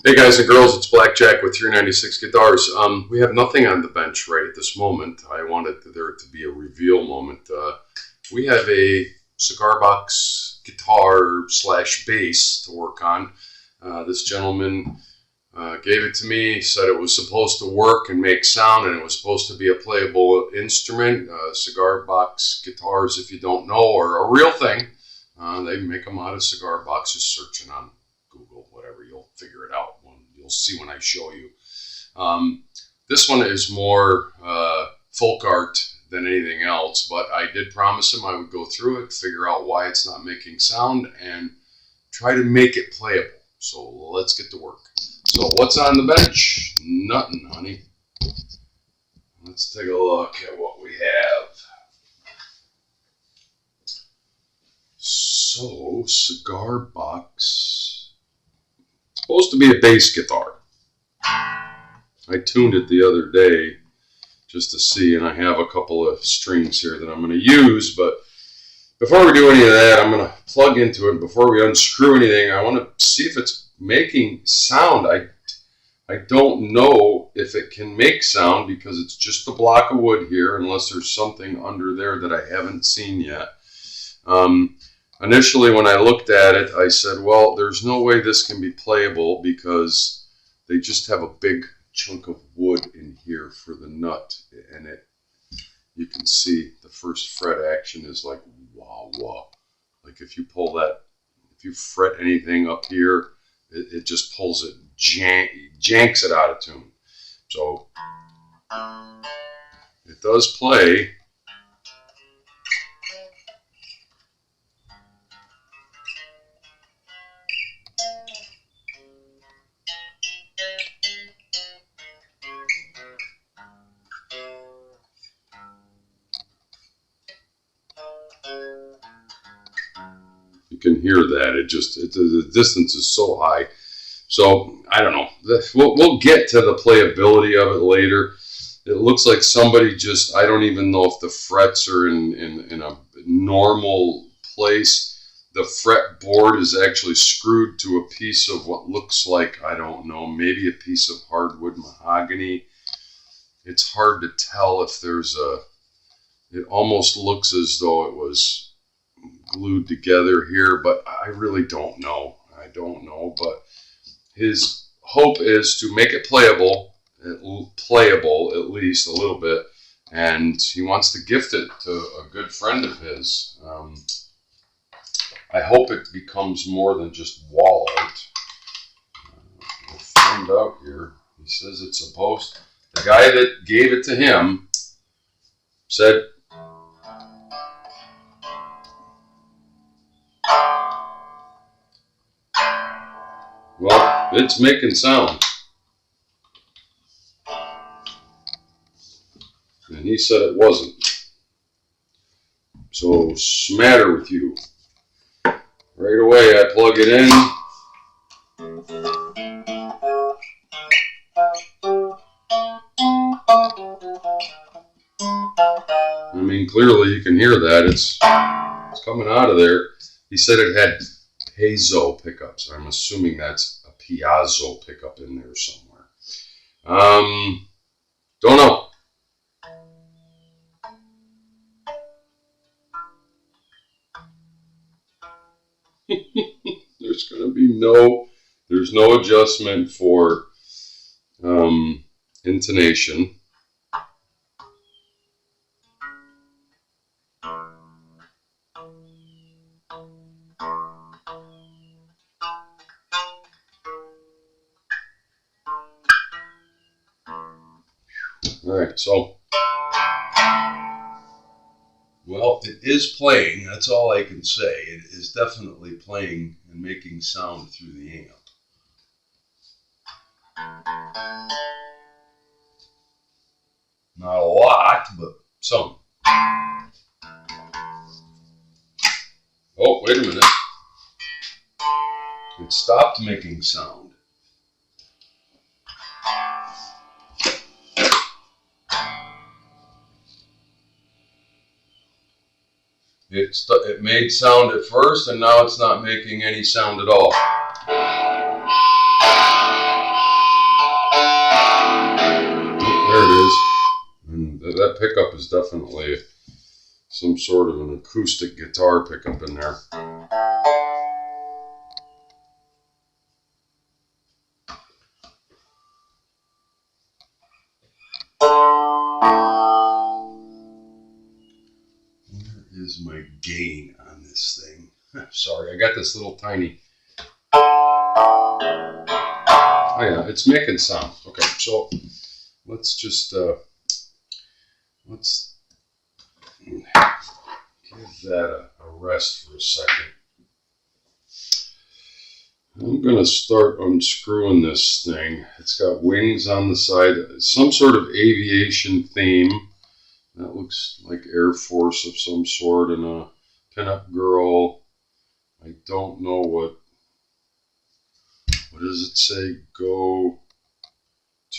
Hey guys and girls, it's Blackjack with 396 Guitars. We have nothing on the bench right at this moment. I wanted there to be a reveal moment. We have a Cigar Box Guitar / bass to work on. This gentleman gave it to me, said it was supposed to work and make sound, and it was supposed to be a playable instrument. Cigar Box Guitars, if you don't know, are a real thing. They make them out of cigar boxes. Searching on Google, whatever, you'll figure it out. You'll see when I show you. This one is more folk art than anything else, but I did promise him I would go through it, figure out why it's not making sound, and try to make it playable. So let's get to work. So what's on the bench? Nothing, honey. Let's take a look at what we have. So, Cigar Box. Supposed to be a bass guitar. I tuned it the other day just to see, and I have a couple of strings here that I'm going to use, but before we do any of that, I'm going to plug into it. Before we unscrew anything, I want to see if it's making sound. I don't know if it can make sound because it's just a block of wood here, unless there's something under there that I haven't seen yet. Initially, when I looked at it, I said, well, there's no way this can be playable because they just have a big chunk of wood in here for the nut. And you can see the first fret action is like wah wah. Like if you pull that, if you fret anything up here, it just pulls it, janks it out of tune. So it does play. You can hear that. The distance is so high. So I don't know. We'll get to the playability of it later. It looks like somebody just, I don't even know if the frets are in a normal place. The fretboard is actually screwed to a piece of what looks like, I don't know, maybe a piece of hardwood mahogany. It's hard to tell if there's it almost looks as though it was glued together here, but I really don't know. I don't know, but his hope is to make it playable at least a little bit, and he wants to gift it to a good friend of his. I hope it becomes more than just wall art. We'll find out here. He says it's supposed. The guy that gave it to him said, well, it's making sound. And he said it wasn't. So, what's the matter with you? Right away, I plug it in. I mean, clearly you can hear that. It's coming out of there. He said it had piezo pickups. I'm assuming that's a piezo pickup in there somewhere. Don't know. There's going to be there's no adjustment for intonation. All right, so, well, it is playing. That's all I can say. It is definitely playing and making sound through the amp. Not a lot, but some. Oh, wait a minute. It stopped making sound. It made sound at first, and now it's not making any sound at all. definitely some sort of an acoustic guitar pickup in there. Where is my gain on this thing? Sorry, I got this little tiny... Oh yeah, it's making sound. Okay, so let's just let's give that a rest for a second. I'm going to start unscrewing this thing. It's got wings on the side, some sort of aviation theme. That looks like Air Force of some sort, and a pinup girl. I don't know what does it say? Go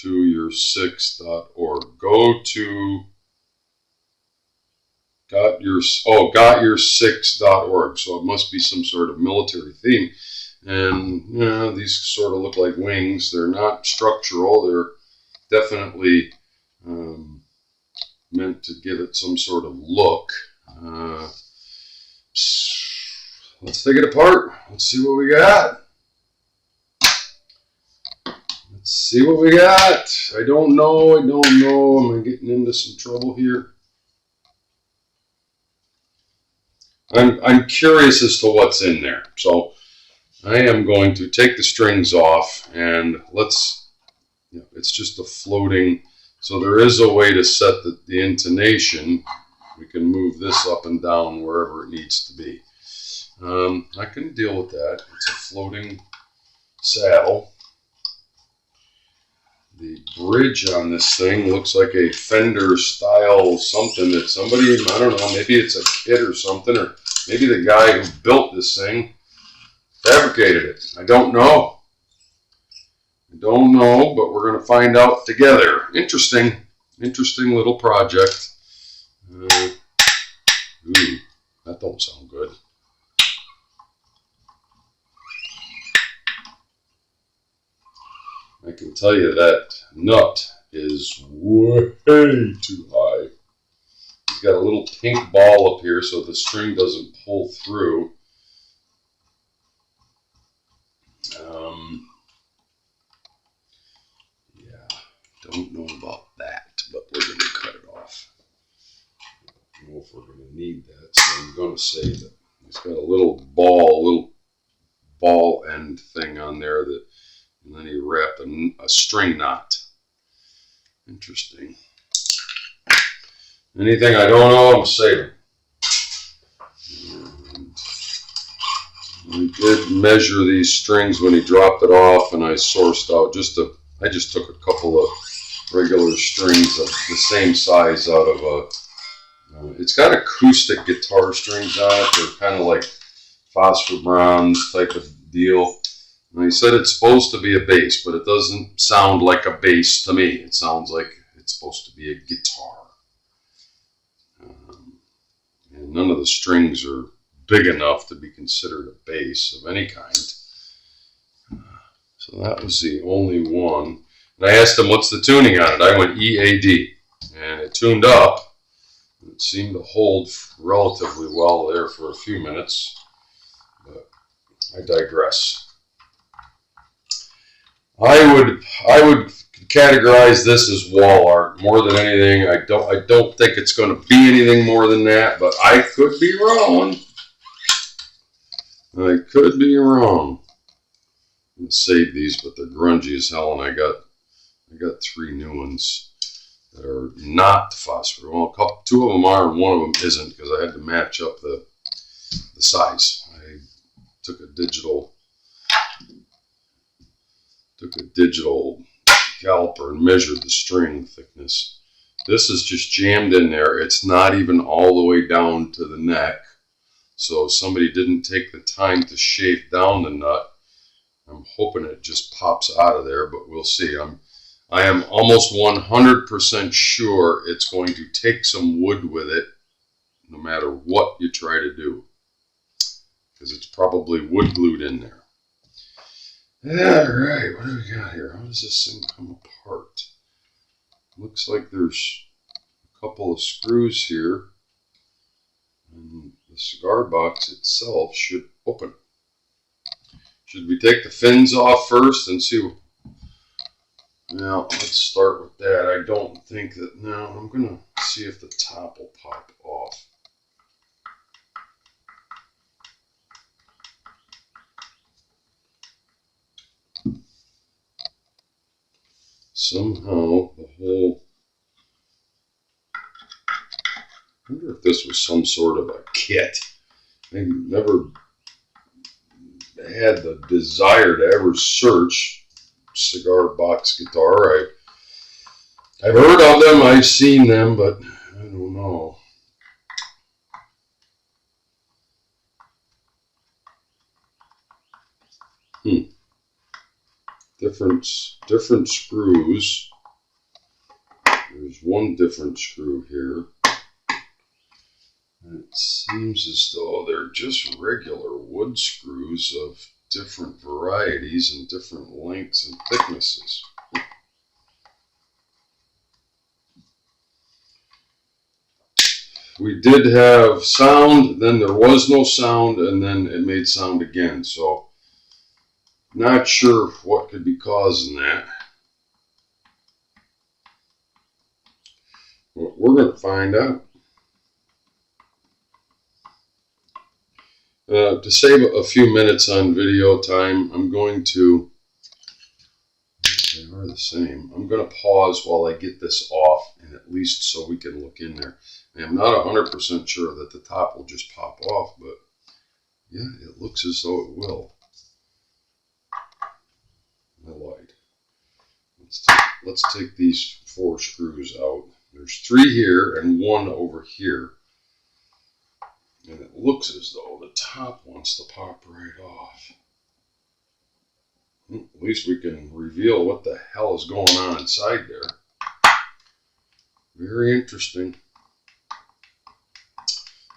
to your6.org. Go to gotyoursix.org. So it must be some sort of military theme. And you know, these sort of look like wings. They're not structural. They're definitely meant to give it some sort of look. Let's take it apart. Let's see what we got. Let's see what we got. I don't know. Am I getting into some trouble here? I'm curious as to what's in there. So I am going to take the strings off, and it's just a floating, so there is a way to set the intonation. We can move this up and down wherever it needs to be. I can deal with that. It's a floating saddle. The bridge on this thing looks like a Fender style something that somebody, I don't know, maybe it's a kid or something, or maybe the guy who built this thing fabricated it. I don't know. But we're going to find out together. Interesting little project. Ooh, that don't sound good. I can tell you that nut is way too high. He's got a little pink ball up here so the string doesn't pull through. Yeah, don't know about that, but we're going to cut it off. I don't know if we're going to need that, so I'm going to say that it's got a little ball end thing on there that, and then he wrapped a string knot. Interesting. Anything I don't know, I'm saving. We did measure these strings when he dropped it off, and I sourced out I just took a couple of regular strings of the same size out of it's got acoustic guitar strings on it. They're kind of like phosphor bronze type of deal. And he said it's supposed to be a bass, but it doesn't sound like a bass to me. It sounds like it's supposed to be a guitar. And none of the strings are big enough to be considered a bass of any kind. So that was the only one. And I asked him, what's the tuning on it? I went EAD. And it tuned up. It seemed to hold relatively well there for a few minutes. But I digress. I would categorize this as wall art more than anything. I don't think it's going to be anything more than that, but I could be wrong. I'm going to save these, but they're grungy as hell, and I got 3 new ones that are not phosphor. Well, 2 of them are, and 1 of them isn't, because I had to match up the size. I took a digital caliper and measured the string thickness. This is just jammed in there. It's not even all the way down to the neck. So somebody didn't take the time to shave down the nut. I'm hoping it just pops out of there, but we'll see. I am almost 100% sure it's going to take some wood with it, no matter what you try to do, because it's probably wood glued in there. Alright, what do we got here? How does this thing come apart? Looks like there's a couple of screws here, and the cigar box itself should open. Should we take the fins off first and see? Now, let's start with that. I don't think that, no, I'm going to see if the top will pop off. Somehow, the whole, I wonder if this was some sort of a kit. I never had the desire to ever search Cigar Box Guitar. I've heard of them, I've seen them, but I don't know. Different screws. There's one different screw here. And it seems as though they're just regular wood screws of different varieties and different lengths and thicknesses. We did have sound, then there was no sound, and then it made sound again. So, not sure what could be causing that. But we're going to find out. To save a few minutes on video time, I'm going to, they are the same, I'm going to pause while I get this off, and at least so we can look in there. I'm not 100% sure that the top will just pop off, but yeah, it looks as though it will. I lied. Let's take these 4 screws out. There's 3 here and 1 over here. And it looks as though the top wants to pop right off. At least we can reveal what the hell is going on inside there. Very interesting.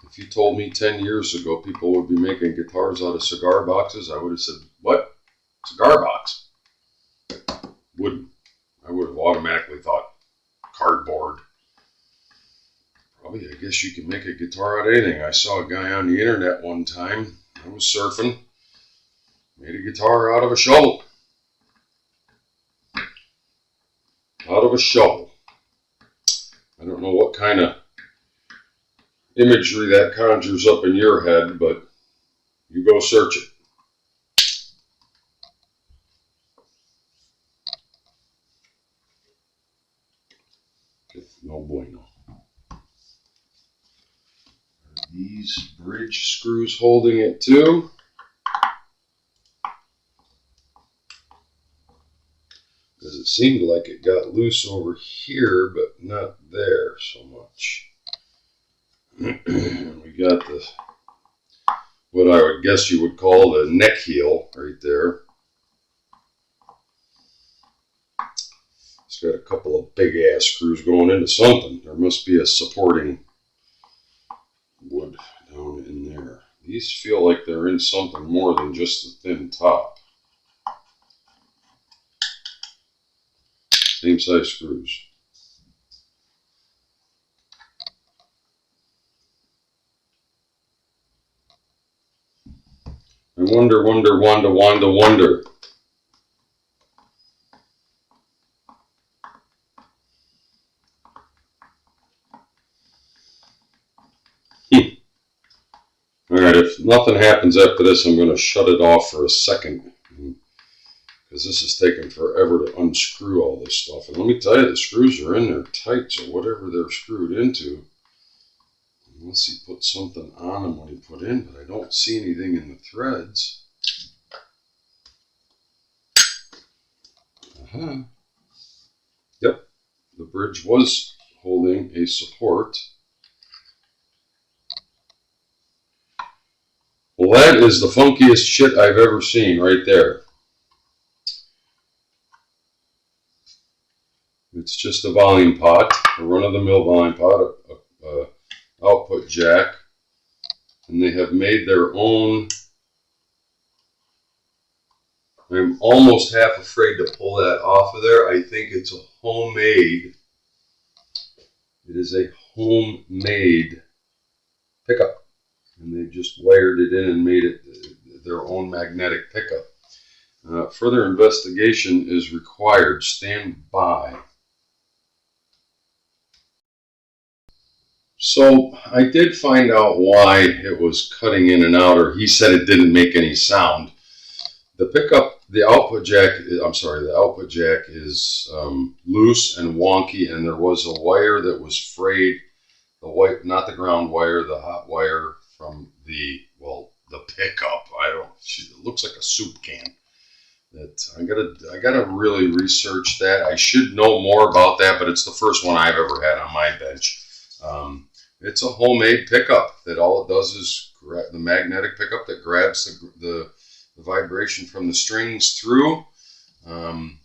If you told me 10 years ago people would be making guitars out of cigar boxes, I would have said, what? Cigar box? Wouldn't. I would have automatically thought cardboard. Probably, I guess you can make a guitar out of anything. I saw a guy on the internet one time. I was surfing. Made a guitar out of a shovel. Out of a shovel. I don't know what kind of imagery that conjures up in your head, but you go search it. No bueno. These bridge screws holding it too. Because it seemed like it got loose over here, but not there so much. We got the, what I would guess you would call the neck heel right there. It's got a couple of big ass screws going into something. There must be a supporting wood down in there. These feel like they're in something more than just the thin top. Same size screws. I wonder. Alright, if nothing happens after this, I'm going to shut it off for a second. Because this is taking forever to unscrew all this stuff. And let me tell you, the screws are in there tight, so whatever they're screwed into, unless he put something on them when he put in, but I don't see anything in the threads. Yep, the bridge was holding a support. Well, that is the funkiest shit I've ever seen right there. It's just a volume pot, a run-of-the-mill volume pot, a output jack, and they have made their own. I'm almost half afraid to pull that off of there. I think it's a homemade It is a homemade pickup, and they just wired it in and made it their own magnetic pickup. Further investigation is required. Stand by. So I did find out why it was cutting in and out, or he said it didn't make any sound. The pickup, the output jack is loose and wonky, and there was a wire that was frayed. The white, not the ground wire, the hot wire from the pickup. It looks like a soup can. I gotta really research that. I should know more about that, but it's the first one I've ever had on my bench. It's a homemade pickup that all it does is the magnetic pickup that grabs the vibration from the strings through and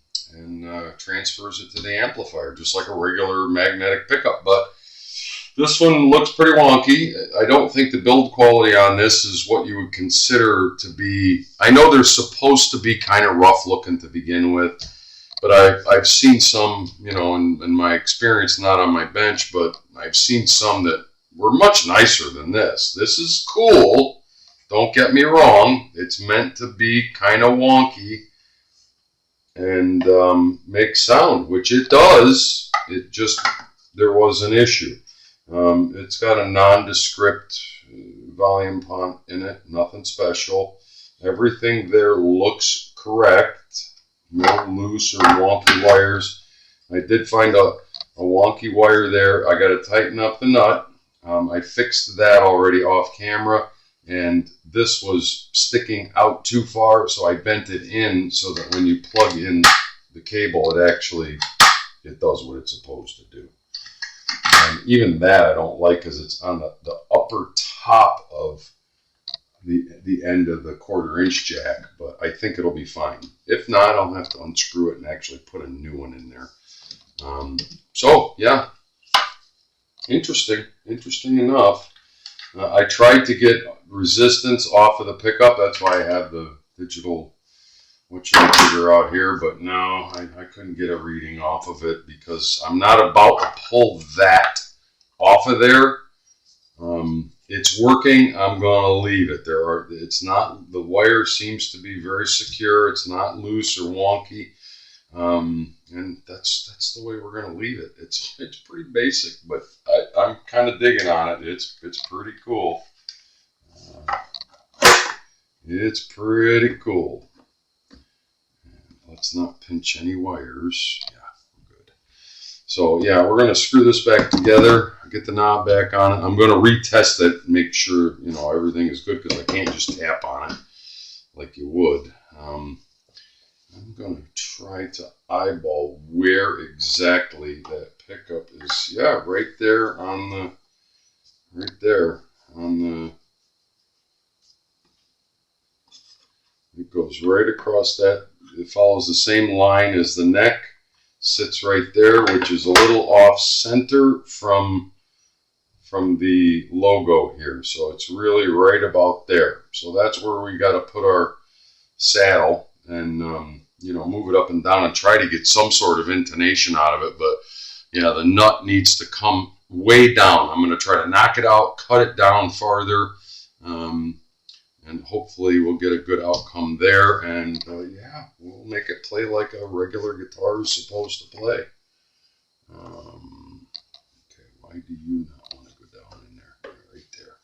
transfers it to the amplifier, just like a regular magnetic pickup. But this one looks pretty wonky. I don't think the build quality on this is what you would consider to be. I know they're supposed to be kind of rough looking to begin with, but I've seen some, in my experience, not on my bench, but I've seen some that were much nicer than this. This is cool. Don't get me wrong. It's meant to be kind of wonky and make sound, which it does. There was an issue. It's got a nondescript volume pont in it, nothing special. Everything there looks correct. No loose or wonky wires. I did find a wonky wire there. I got to tighten up the nut. I fixed that already off camera, and this was sticking out too far, so I bent it in so that when you plug in the cable, it does what it's supposed to do. And even that I don't like because it's on the upper top of the end of the 1/4 inch jack, but I think it'll be fine. If not, I'll have to unscrew it and actually put a new one in there. So yeah, interesting enough. I tried to get resistance off of the pickup. That's why I have the digital, what should I figure out here, but no, I couldn't get a reading off of it because I'm not about to pull that off of there. It's working. I'm going to leave it. The wire seems to be very secure. It's not loose or wonky. And that's the way we're going to leave it. It's pretty basic, but I'm kind of digging on it. It's pretty cool. It's pretty cool. Let's not pinch any wires. Yeah, we're good. So yeah, we're going to screw this back together, get the knob back on it. I'm going to retest it, make sure everything is good, because I can't just tap on it like you would. I'm going to try to eyeball where exactly that pickup is. Yeah, right there on the, it goes right across that. It follows the same line as the neck, sits right there, which is a little off center from the logo here. So it's really right about there. So that's where we got to put our saddle and move it up and down and try to get some sort of intonation out of it. But yeah, the nut needs to come way down. I'm going to try to knock it out, cut it down farther, and hopefully we'll get a good outcome there. And yeah, we'll make it play like a regular guitar is supposed to play. Okay, why do you not want to go down in there? Right there.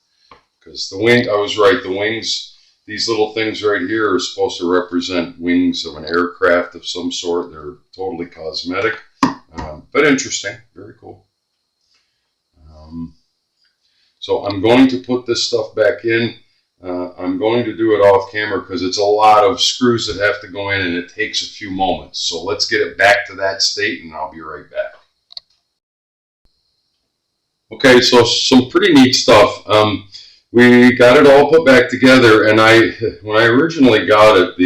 Because the wing, I was right, the wings, these little things right here are supposed to represent wings of an aircraft of some sort. They're totally cosmetic, but interesting. Very cool. So I'm going to put this stuff back in. I'm going to do it off camera because it's a lot of screws that have to go in and it takes a few moments. So let's get it back to that state and I'll be right back. Okay, so some pretty neat stuff. We got it all put back together, and when I originally got it,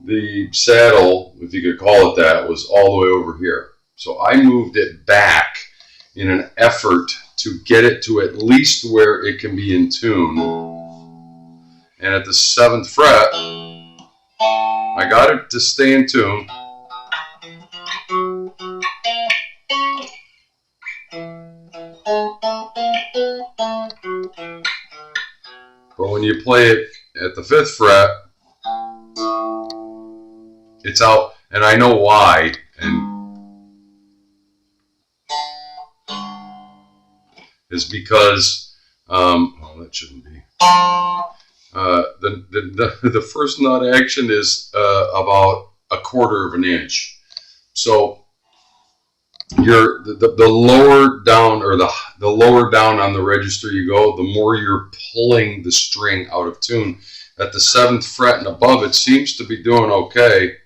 the saddle, if you could call it that, was all the way over here. So I moved it back in an effort to get it to at least where it can be in tune. And at the 7th fret, I got it to stay in tune. you play it at the 5th fret, it's out, and I know why. And is because oh, that shouldn't be. The first nut action is about 1/4 of an inch. So the lower down, or the lower down on the register you go, the more you're pulling the string out of tune. At the 7th fret and above, it seems to be doing okay.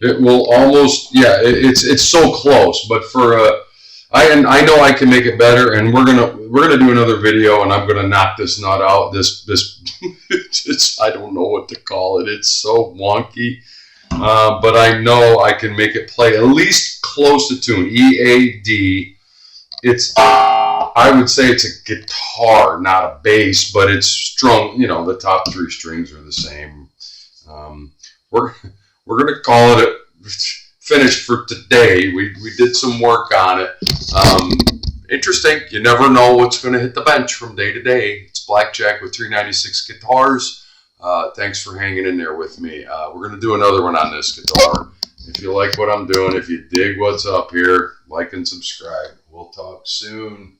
It will almost, yeah, it's so close, but for I know I can make it better, and we're gonna do another video, and I'm gonna knock this nut out. This I don't know what to call it. It's so wonky, but I know I can make it play at least close to tune. E, A, D. It's, I would say it's a guitar, not a bass, but it's strung. You know, the top 3 strings are the same. We're going to call it finished for today. We did some work on it. Interesting. You never know what's going to hit the bench from day to day. It's Blackjack with 396 guitars. Thanks for hanging in there with me. We're going to do another one on this guitar. If you like what I'm doing, if you dig what's up here, like and subscribe. We'll talk soon.